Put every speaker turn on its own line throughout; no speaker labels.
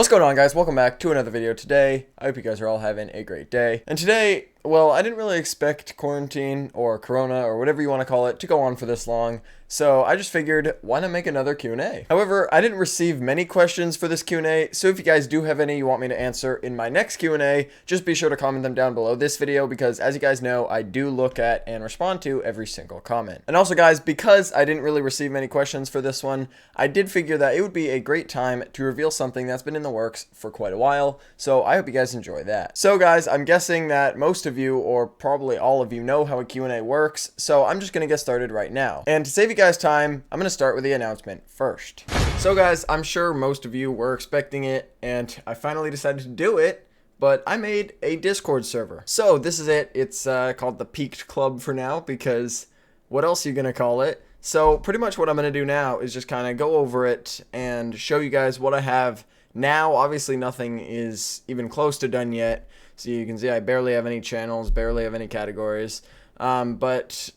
What's going on, guys? Welcome back to another video today. I hope you guys are all having a great day. And today, well, I didn't really expect quarantine or corona or whatever you want to call it to go on for this long. So I just figured, why not make another Q&A? However, I didn't receive many questions for this Q&A, so if you guys do have any you want me to answer in my next Q&A, just be sure to comment them down below this video because, as you guys know, I do look at and respond to every single comment. And also, guys, because I didn't really receive many questions for this one, I did figure that it would be a great time to reveal something that's been in the works for quite a while, so I hope you guys enjoy that. So, guys, I'm guessing that most of you, or probably all of you, know how a Q&A works, so I'm just going to get started right now. And to save you guys time, I'm going to start with the announcement first. So, guys, I'm sure most of you were expecting it, and I finally decided to do it, but I made a Discord server. So, this is it. It's called the Peaked Club for now, because what else are you going to call it? So, pretty much what I'm going to do now is just kind of go over it and show you guys what I have now. Obviously, nothing is even close to done yet. So you can see I barely have any channels, barely have any categories. But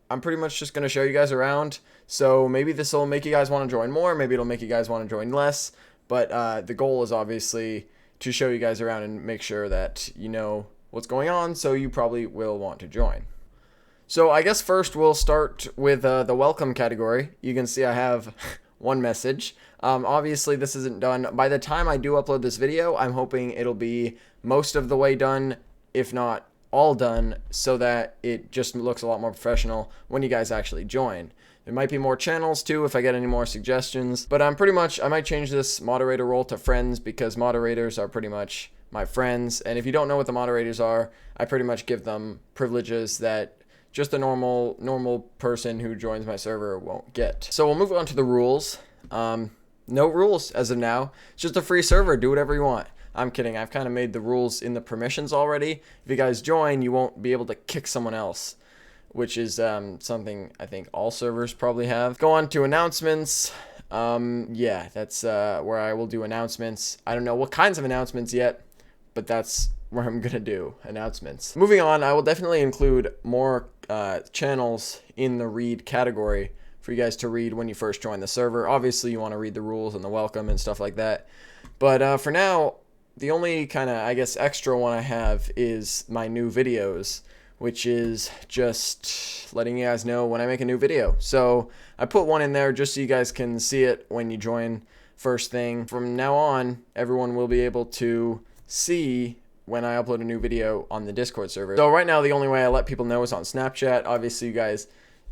I'm pretty much just going to show you guys around. So maybe this will make you guys want to join more. Maybe it'll make you guys want to join less. But the goal is obviously to show you guys around and make sure that you know what's going on. So you probably will want to join. So I guess first we'll start with the welcome category. You can see I have one message. Obviously this isn't done. By the time I do upload this video, I'm hoping it'll be most of the way done, if not all done, so that it just looks a lot more professional when you guys actually join. There might be more channels too if I get any more suggestions, but I might change this moderator role to friends because moderators are pretty much my friends. And if you don't know what the moderators are, I pretty much give them privileges that just a normal person who joins my server won't get. So we'll move on to the rules. No rules as of now. It's just a free server. Do whatever you want. I'm kidding. I've kind of made the rules in the permissions already. If you guys join, you won't be able to kick someone else, which is something I think all servers probably have. Go on to announcements. Yeah, that's where I will do announcements. I don't know what kinds of announcements yet, but that's where I'm gonna do announcements. Moving on, I will definitely include more channels in the read category for you guys to read when you first join the server. Obviously, you want to read the rules and the welcome and stuff like that. But for now, the only kind of, I guess, extra one I have is my new videos, which is just letting you guys know when I make a new video. So I put one in there just so you guys can see it when you join first thing. From now on, everyone will be able to see when I upload a new video on the Discord server. So right now, the only way I let people know is on Snapchat. Obviously, you guys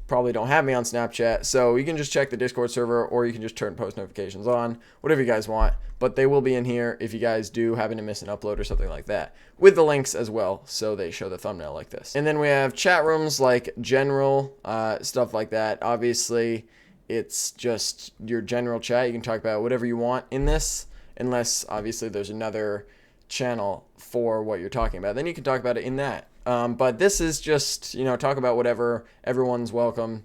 probably don't have me on Snapchat, so you can just check the Discord server, or you can just turn post notifications on, whatever you guys want. But they will be in here if you guys do happen to miss an upload or something like that, with the links as well, so they show the thumbnail like this. And then we have chat rooms like general, stuff like that. Obviously, it's just your general chat. You can talk about whatever you want in this, unless obviously there's another channel for what you're talking about. Then you can talk about it in that. But this is just, talk about whatever. Everyone's welcome.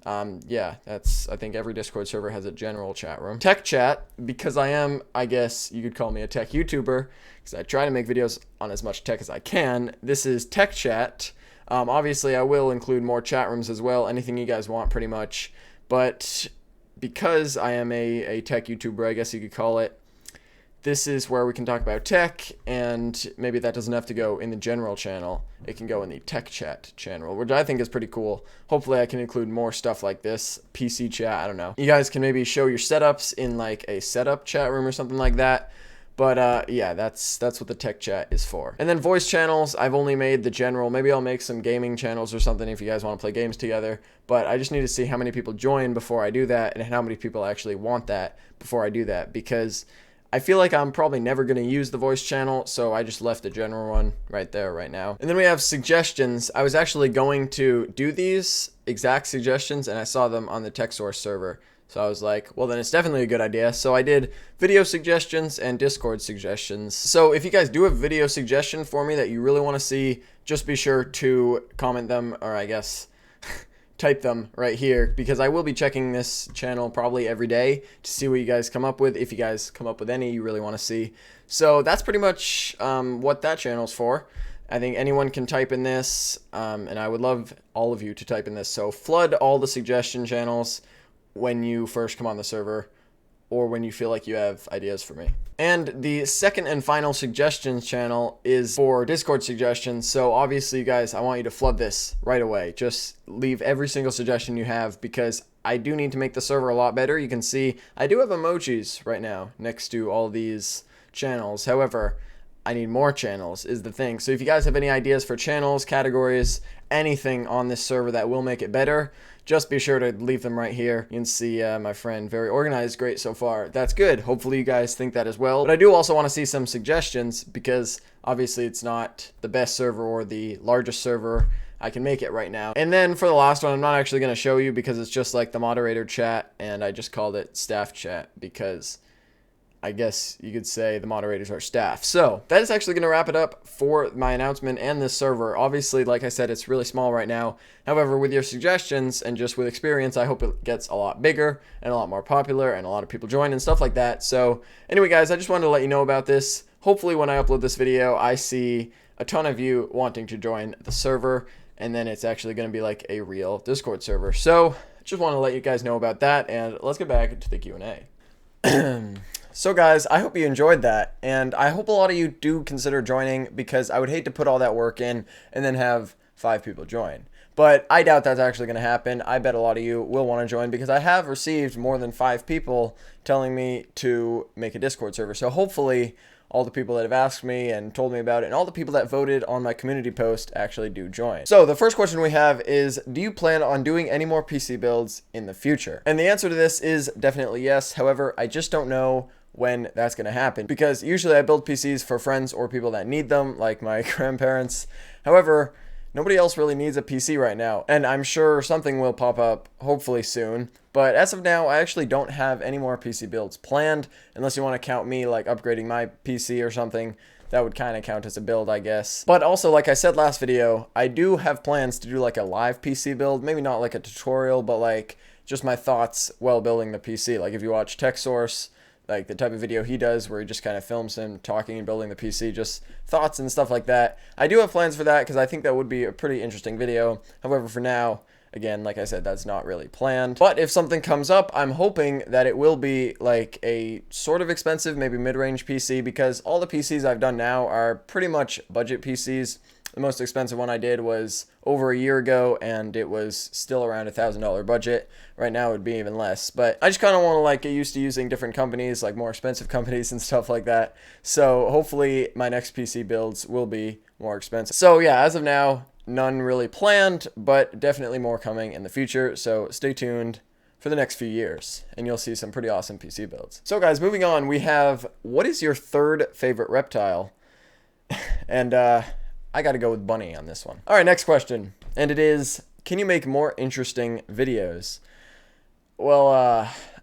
Yeah, I think every Discord server has a general chat room. Tech chat, because I guess you could call me a tech YouTuber, because I try to make videos on as much tech as I can. This is tech chat. Obviously, I will include more chat rooms as well, anything you guys want pretty much. But because I am a tech YouTuber, I guess you could call it, this is where we can talk about tech, and maybe that doesn't have to go in the general channel. It can go in the tech chat channel, which I think is pretty cool. Hopefully I can include more stuff like this. PC chat, I don't know. You guys can maybe show your setups in like a setup chat room or something like that. But yeah, that's what the tech chat is for. And then voice channels, I've only made the general. Maybe I'll make some gaming channels or something if you guys want to play games together. But I just need to see how many people join before I do that, and how many people actually want that before I do that, because I feel like I'm probably never going to use the voice channel, so I just left the general one right there right now. And then we have suggestions. I was actually going to do these exact suggestions, and I saw them on the TechSource server. So I was like, well, then it's definitely a good idea. So I did video suggestions and Discord suggestions. So if you guys do have a video suggestion for me that you really want to see, just be sure to comment them, or I guess type them right here, because I will be checking this channel probably every day to see what you guys come up with, if you guys come up with any you really want to see. So that's pretty much what that channel's for. I think anyone can type in this, and I would love all of you to type in this. So flood all the suggestion channels when you first come on the server. or when you feel like you have ideas for me. And the second and final suggestions channel is for Discord suggestions. So obviously, you guys, I want you to flood this right away. Just leave every single suggestion you have, because I do need to make the server a lot better. You can see I do have emojis right now next to all these channels. However, I need more channels is the thing. So if you guys have any ideas for channels, categories, anything on this server that will make it better, just be sure to leave them right here. You can see my friend, very organized, great so far. That's good. Hopefully you guys think that as well. But I do also want to see some suggestions, because obviously it's not the best server or the largest server I can make it right now. And then for the last one, I'm not actually going to show you, because it's just like the moderator chat, and I just called it staff chat because I guess you could say the moderators are staff. So that is actually going to wrap it up for my announcement and this server. Obviously, like I said, it's really small right now. However, with your suggestions and just with experience, I hope it gets a lot bigger and a lot more popular and a lot of people join and stuff like that. So anyway, guys, I just wanted to let you know about this. Hopefully when I upload this video, I see a ton of you wanting to join the server, and then it's actually going to be like a real Discord server. So just want to let you guys know about that, and let's get back to the Q&A. So guys, I hope you enjoyed that, and I hope a lot of you do consider joining, because I would hate to put all that work in and then have 5 people join. But I doubt that's actually going to happen. I bet a lot of you will want to join, because I have received more than 5 people telling me to make a Discord server. So hopefully all the people that have asked me and told me about it, and all the people that voted on my community post actually do join. So the first question we have is, do you plan on doing any more PC builds in the future? And the answer to this is definitely yes. However, I just don't know when that's going to happen, because usually I build PCs for friends or people that need them, like my grandparents. However, nobody else really needs a PC right now, and I'm sure something will pop up hopefully soon. But as of now, I actually don't have any more PC builds planned, unless you want to count me like upgrading my PC or something. That would kind of count as a build, I guess. But also, like I said last video, I do have plans to do like a live PC build. Maybe not like a tutorial, but like just my thoughts while building the PC. Like if you watch TechSource, like the type of video he does where he just kind of films him talking and building the PC, just thoughts and stuff like that. I do have plans for that, because I think that would be a pretty interesting video. However, for now, again, like I said, that's not really planned. But if something comes up, I'm hoping that it will be like a sort of expensive, maybe mid-range PC, because all the PCs I've done now are pretty much budget PCs. The most expensive one I did was over a year ago, and it was still around $1,000 budget. Right now it would be even less. But I just kind of want to like get used to using different companies, like more expensive companies and stuff like that. So hopefully my next PC builds will be more expensive. So yeah, as of now, none really planned, but definitely more coming in the future. So stay tuned for the next few years, and you'll see some pretty awesome PC builds. So guys, moving on, we have, what is your third favorite reptile? And I gotta go with bunny on this one. All right, next question. And it is, can you make more interesting videos? Well,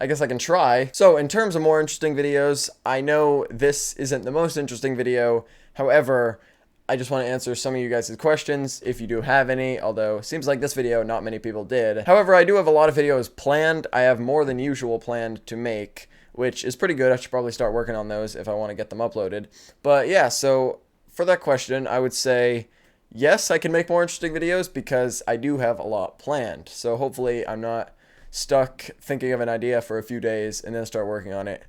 I guess I can try. So in terms of more interesting videos, I know this isn't the most interesting video. However, I just want to answer some of you guys' questions if you do have any, although it seems like this video not many people did. However, I do have a lot of videos planned. I have more than usual planned to make, which is pretty good. I should probably start working on those if I want to get them uploaded. But yeah, so for that question, I would say yes, I can make more interesting videos, because I do have a lot planned. So hopefully I'm not stuck thinking of an idea for a few days and then start working on it.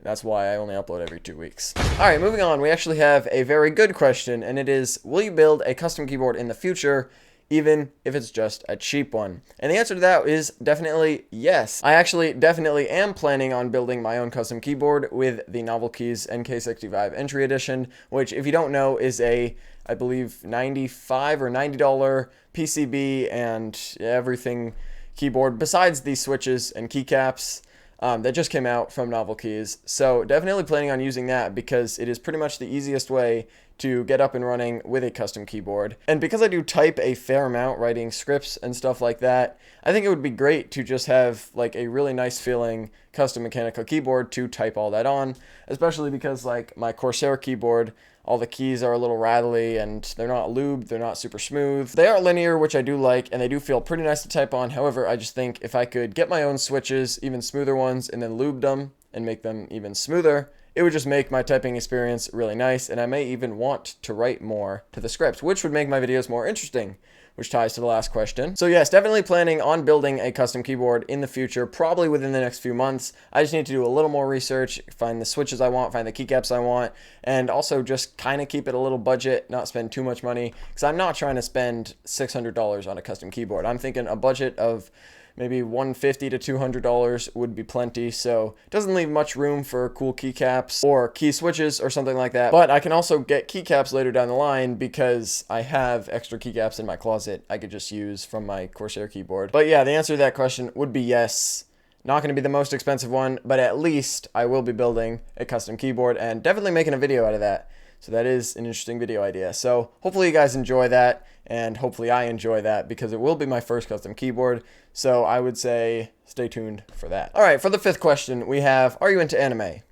That's why I only upload every 2 weeks. All right, moving on. We actually have a very good question, and it is, will you build a custom keyboard in the future, even if it's just a cheap one? And the answer to that is definitely yes. I actually definitely am planning on building my own custom keyboard with the Novel Keys NK65 Entry Edition, which, if you don't know, is a, I believe, $95 or $90 PCB and everything keyboard, besides the switches and keycaps. That just came out from Novel Keys. So definitely planning on using that, because it is pretty much the easiest way to get up and running with a custom keyboard. And because I do type a fair amount writing scripts and stuff like that, I think it would be great to just have like a really nice feeling custom mechanical keyboard to type all that on, especially because like my Corsair keyboard, all the keys are a little rattly and they're not lubed, they're not super smooth. They are linear, which I do like, and they do feel pretty nice to type on. However, I just think if I could get my own switches, even smoother ones, and then lube them and make them even smoother, it would just make my typing experience really nice, and I may even want to write more to the script, which would make my videos more interesting, which ties to the last question. So yes, definitely planning on building a custom keyboard in the future, probably within the next few months. I just need to do a little more research, find the switches I want, find the keycaps I want, and also just kind of keep it a little budget, not spend too much money, because I'm not trying to spend $600 on a custom keyboard. I'm thinking a budget of maybe $150 to $200 would be plenty, so it doesn't leave much room for cool keycaps or key switches or something like that. But I can also get keycaps later down the line because I have extra keycaps in my closet I could just use from my Corsair keyboard. But yeah, the answer to that question would be yes. Not going to be the most expensive one, but at least I will be building a custom keyboard and definitely making a video out of that. So that is an interesting video idea. So hopefully you guys enjoy that, and hopefully I enjoy that because it will be my first custom keyboard. So I would say stay tuned for that. All right, for the 5th question, we have, are you into anime?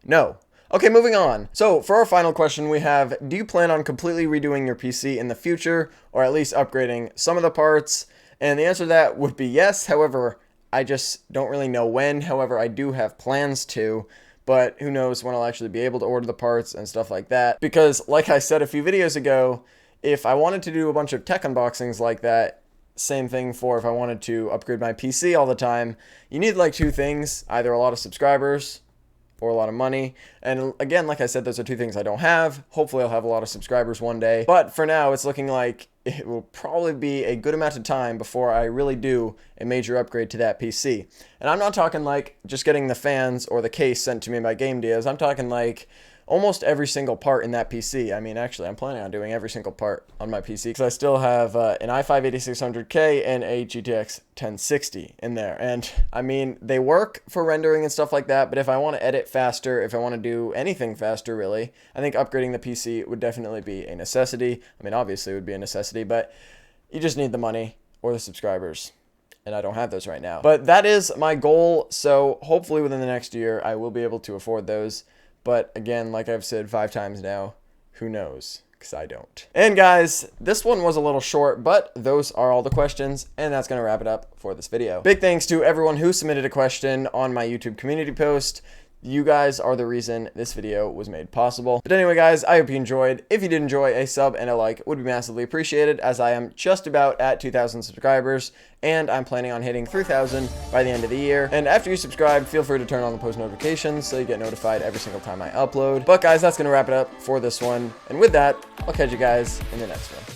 No. Okay, moving on. So for our final question, we have, do you plan on completely redoing your PC in the future, or at least upgrading some of the parts? And the answer to that would be yes. However, I just don't really know when. However, I do have plans to. But who knows when I'll actually be able to order the parts and stuff like that. Because like I said a few videos ago, if I wanted to do a bunch of tech unboxings like that, same thing for if I wanted to upgrade my PC all the time, you need like 2 things, either a lot of subscribers or a lot of money. And again, like I said, those are 2 things I don't have. Hopefully I'll have a lot of subscribers one day. But for now, it's looking like it will probably be a good amount of time before I really do a major upgrade to that PC. And I'm not talking like just getting the fans or the case sent to me by Game Diaz. I'm talking like almost every single part in that PC. I mean, actually, I'm planning on doing every single part on my PC because I still have an i5-8600K and a GTX 1060 in there. And I mean, they work for rendering and stuff like that, but if I want to edit faster, if I want to do anything faster, really, I think upgrading the PC would definitely be a necessity. I mean, obviously it would be a necessity, but you just need the money or the subscribers. And I don't have those right now. But that is my goal, so hopefully within the next year, I will be able to afford those. But again, like I've said 5 times now, who knows? Because I don't. And guys, this one was a little short, but those are all the questions, and that's going to wrap it up for this video. Big thanks to everyone who submitted a question on my YouTube community post. You guys are the reason this video was made possible. But anyway, guys, I hope you enjoyed. If you did enjoy, a sub and a like would be massively appreciated, as I am just about at 2,000 subscribers, and I'm planning on hitting 3,000 by the end of the year. And after you subscribe, feel free to turn on the post notifications so you get notified every single time I upload. But guys, that's going to wrap it up for this one. And with that, I'll catch you guys in the next one.